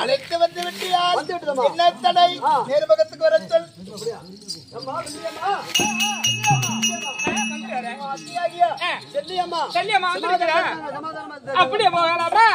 அழைத்து வந்து விட்டியார். என்ன தடை? நேர்முகத்துக்கு வர சொல். அப்படியே போகலாமா?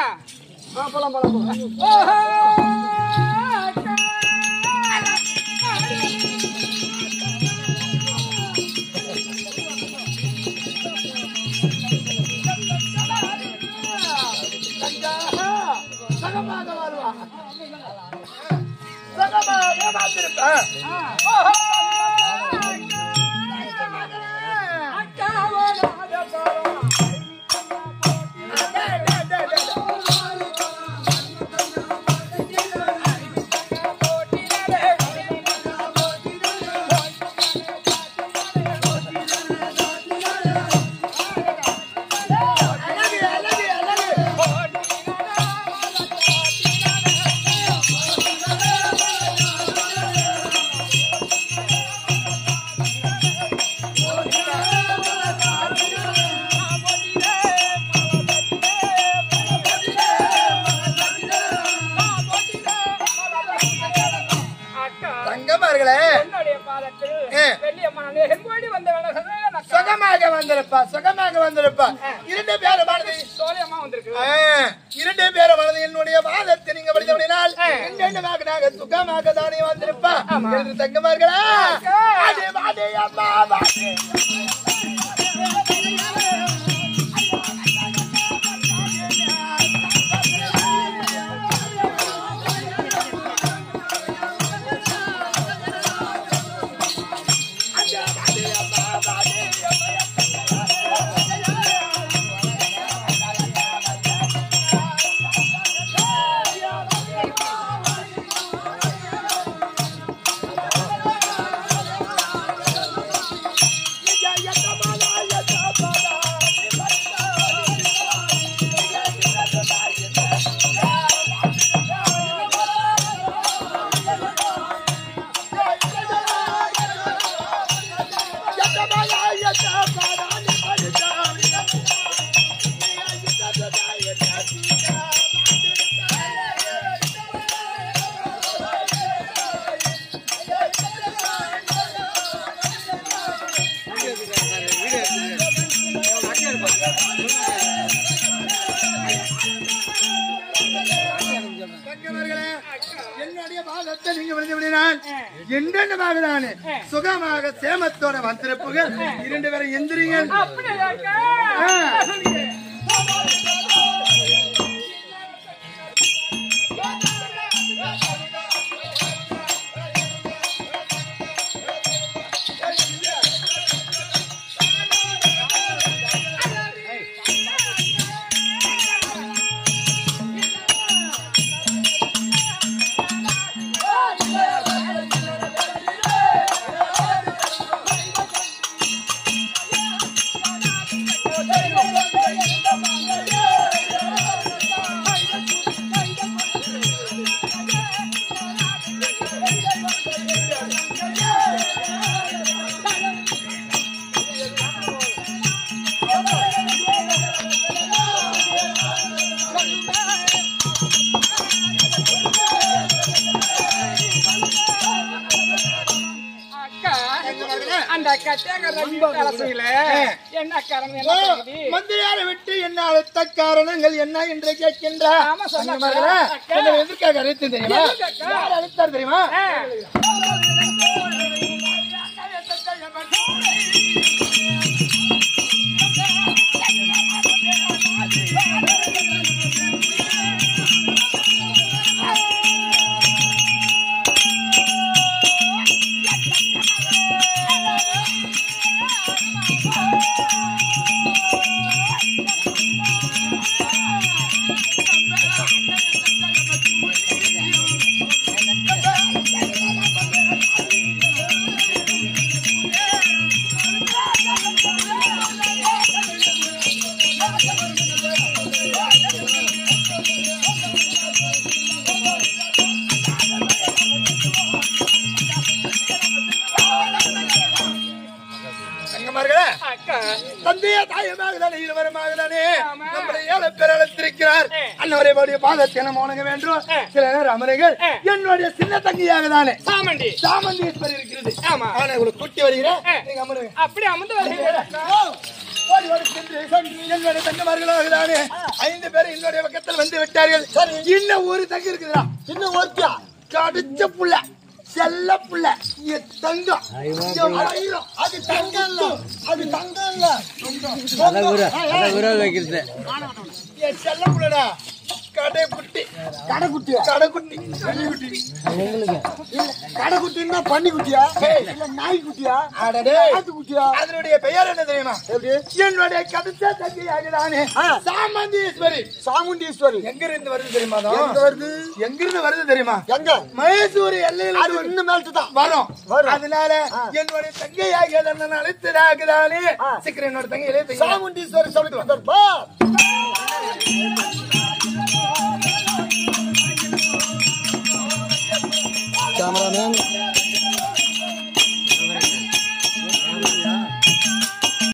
சுகமாக வந்திருப்பா. இரண்டு பேரும் என்னுடைய வாதத்தை நீங்க படித்தபடினால் நாங்க சுகமாக தானே வந்திருப்பா. தங்கமார்களா சுகமாக சேமத்தோட வந்திருப்புகள். இரண்டு பேரும் எந்திரிங்கள். மந்திரியாரை விட்டு என்ன அழுத்த காரணங்கள் என்ன என்று கேட்கின்றார். எதற்காக அழைத்து தெரியுமா? யார் அழைத்தார் தெரியுமா? தந்தைய தாயமாக தானே இருவருமாக தானே நம்ம ஏழை பேர் அழைத்திருக்கிறார். அன்னவரை பாதத்தை நம்ம வணங்க வேண்டும். சில நேரம் அமருங்கள். என்னுடைய சின்ன தங்கியாக தானே சாமந்தீஸ்வரி இருக்கிறது. ஆனா உங்களுக்கு கூட்டி வருகிறேன். நீங்க அமருங்க. அப்படி அமர்ந்து வருகிறேன். என்னுடைய தங்கமார்களாக தானே 5 பேர் என்னுடைய பக்கத்தில் வந்து விட்டார்கள். இன்னும் ஒரு தங்கி இருக்குதா? இன்னும் ஒருத்தியா? கடிச்ச புள்ள, செல்ல புள்ள, தங்கம். அது தங்கம் இல்ல, அது தங்கம் இல்ல, செல்ல புள்ளடா. கடைக்குட்டி, கடைக்குட்டியா? கடைக்குட்டி, கடைக்குட்டின்னா பன்னிக்குட்டியா இல்ல நாய்க்குட்டியா? ஆட்டுக்குட்டியா? அதனுடைய பெயர் என்ன தெரியுமா? என்னுடைய கடைசி தங்கையாக தானே சாமந்தீஸ்வரி. சாமுண்டீஸ்வரி எங்க இருந்து வருது தெரியுமா? எங்க இருந்து வருது தெரியுமா? எங்க? மைசூர் எல்லையில இன்னும் மேல்தான் வரும். அதனால என்னுடைய தங்கையாக அழைத்ததாக தானே சீக்கிரம் என்னோட தங்கையிலே சாமுண்டீஸ்வரி சொல்லிட்டு வந்தார்ப்பா. Cameraman.